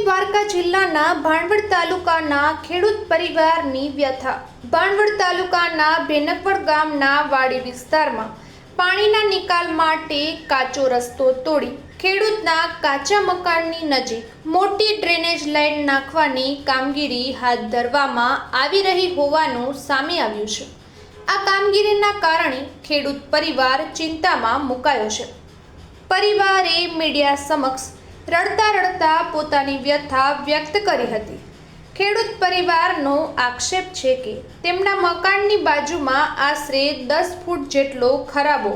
દ્વારકા જિલ્લાના ભાણવડ તાલુકાના ખેડૂત પરિવારની વ્યથા। ભાણવડ તાલુકાના ભેનકવડ ગામના વાડી વિસ્તારમાં પાણીના નિકાલ માટે કાચો રસ્તો તોડી ખેડૂતના કાચા મકાનની નજીક મોટી ડ્રેનેજ લાઇન નાખવાની કામગીરી હાથ ધરવામાં આવી રહી હોવાનું સામે આવ્યું છે। આ કામગીરીના કારણે ખેડૂત પરિવાર ચિંતામાં મુકાયો છે। પરિવારે મીડિયા સમક્ષ રડતા રડતા પોતાની વ્યથા વ્યક્ત કરી હતી। ખેડૂત પરિવારનો આક્ષેપ છે કે તેમના મકાનની બાજુમાં આશરે 10 ફૂટ જેટલો ખરાબો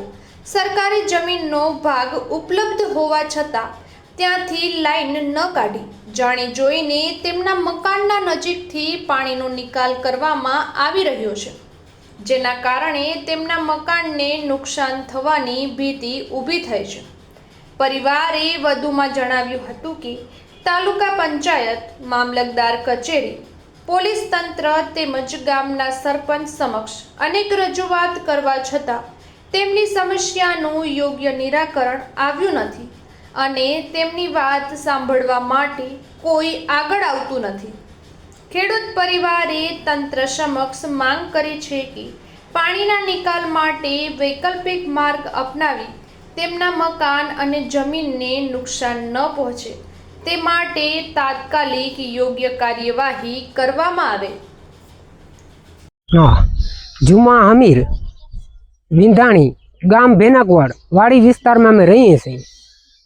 સરકારી જમીનનો ભાગ ઉપલબ્ધ હોવા છતાં ત્યાંથી લાઈન ન કાઢી જાણી જોઈને તેમના મકાનના નજીકથી પાણીનો નિકાલ કરવામાં આવી રહ્યો છે, જેના કારણે તેમના મકાનને નુકસાન થવાની ભીતિ ઊભી થઈ છે। પરિવારે વધુમાં જણાવ્યું હતું કે તાલુકા પંચાયત, મામલતદાર કચેરી, પોલીસ તંત્ર તેમજ ગામના સરપંચ સમક્ષ અનેક રજૂઆત કરવા છતાં તેમની સમસ્યાનું યોગ્ય નિરાકરણ આવ્યું નથી અને તેમની વાત સાંભળવા માટે કોઈ આગળ આવતું નથી। ખેડૂત પરિવારે તંત્ર સમક્ષ માંગ કરી છે કે પાણીના નિકાલ માટે વૈકલ્પિક માર્ગ અપનાવી તેમના મકાન અને જમીનને નુકસાન ન પહોંચે તે માટે તાત્કાલિક યોગ્ય કાર્યવાહી કરવામાં આવે। જુમા હમીર વિંધાણી ગામ ભેનકવડ વાડી વિસ્તારમાં અમે રહીએ છીએ,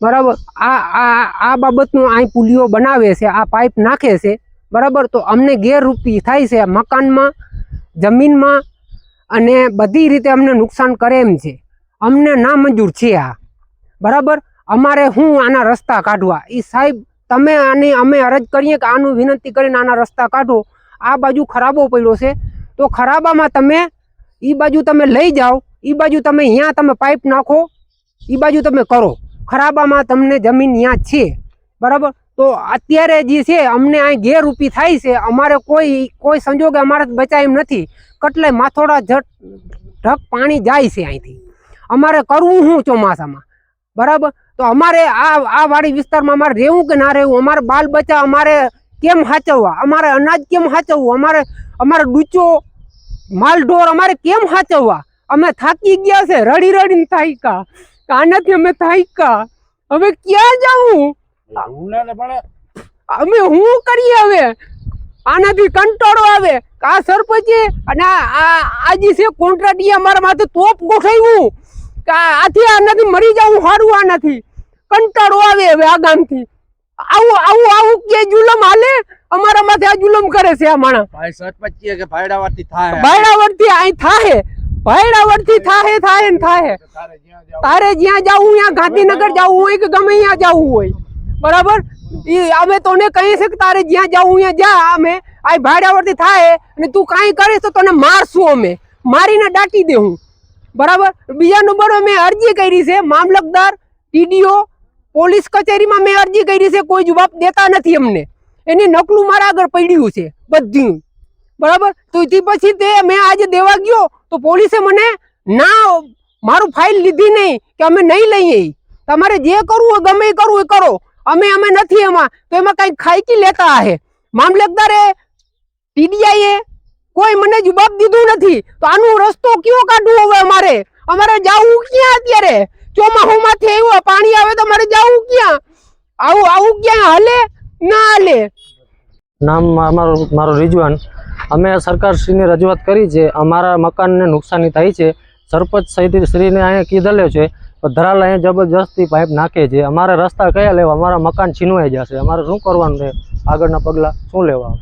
બરાબર। આ બાબતનું અહીં પુલિયો બનાવે છે, આ પાઇપ નાખે છે, બરાબર। તો અમને ગેરરૂપી થાય છે મકાનમાં, જમીનમાં અને બધી રીતે અમને નુકસાન કરે એમ છે। અમને ના મંજૂર છે આ, બરાબર। અમારે હું આના રસ્તા કાઢવા, એ સાહેબ તમે આની અમે અરજ કરીએ કે આનું વિનંતી કરીને આના રસ્તા કાઢો। આ બાજુ ખરાબો પડ્યો છે તો ખરાબામાં તમે એ બાજુ તમે લઈ જાઓ, એ બાજુ તમે અહીંયા તમે પાઇપ નાખો, એ બાજુ તમે કરો, ખરાબામાં તમને જમીન અહીંયા છે, બરાબર। તો અત્યારે જે છે અમને અહીં ગેરરૂપી થાય છે, અમારે કોઈ સંજોગે અમારે બચાવ એમ નથી। કેટલાય માથોડા ઢક પાણી જાય છે અહીંથી, અમારે કરવું શું ચોમાસામાં, બરાબર। તો અમારે આ વાડી વિસ્તારમાં અમારે રહેવું કે ના રહેવું, અમારે બાલ બચ્ચા અમારે કેમ સાચવવા, અમારે અનાજ કેમ સાચવવું, અમારે ડૂચો માલ ઢોર અમારે કેમ સાચવવા? અમે થાકી ગયા છે, રડી રડીને થાક્યા, આનાથી અમે થાક્યા, હવે ક્યાં જવું, અમે શું કરીએ? હવે આનાથી કંટાળો આવે। આ સરપંચે અને આ જે છે કોન્ટ્રાક્ટે અમારા માથે તોપ ગોઠવ્યું કે આથી આનાથી મરી જવું સારું, આનાથી કંટાળો આવે। હવે આ ગામથી આવું કે જુલમ હાલે, અમારા માથે આ જુલમ કરે છે આ માણસ। સરપંચીએ કે ભાયડાવરથી થાય, ભાયડાવરથી અહીં થાય, ભાયડાવરથી થાય ને થાય। તારે જ્યાં જવું, ત્યાં ગાંધીનગર જવું હોય કે ગમે ત્યાં જવું હોય, બરાબર। અમે તને કહીએ છીએ કે તારે જ્યાં જવું ત્યાં જા, અમે આ ભાયડાવરથી થાય અને તું કાંઈ કરીશ તો તને મારશું, અમે મારીને દાટી દેવું, બરાબર। બીજા નંબર અમે અરજી કરી છે મામલતદાર, ટીડીઓ, પોલીસ કચેરીમાં મેં અરજી કરી છે, કોઈ જવાબ દેતા નથી અમને। એની નકલું મારા આગળ પડ્યું છે બધું, બરાબર। તો તે પછી તે મેં આજે દેવા ગયો તો પોલીસે મને ના મારું ફાઇલ લીધી નહીં કે અમે નહીં લઈએ, તમારે જે કરવું હોય ગમે કરવું એ કરો, અમે નથી એમાં, તો એમાં કઈ ખાઈકી લેતા હે। મામલતદારે, ટીડીઆઈએ કોઈ મને જવાબ દીધું નથી, તો આનો રસ્તો કયો કાઢવો હવે? અમારે જવું ક્યાં અત્યારે? ચોમાસામાંથી આવ્યો પાણી આવે તો અમારે જવું ક્યાં? આવું ક્યાં હાલે? ના હાલે। નામ મારો રિજવાન। અમે સરકારશ્રીને રજૂઆત કરી છે, અમારા મકાનને નુકસાની થાય છે, સરપંચ શ્રીને અહીંયા કીધેલો છે, ધરાલ અહીંયા જબરજસ્તી પાઇપ નાખે છે, અમારે રસ્તા કયા લેવા? અમારા મકાન છીનવાઈ જશે, અમારે શું કરવાનું છે? આગળના પગલાં શું લેવા?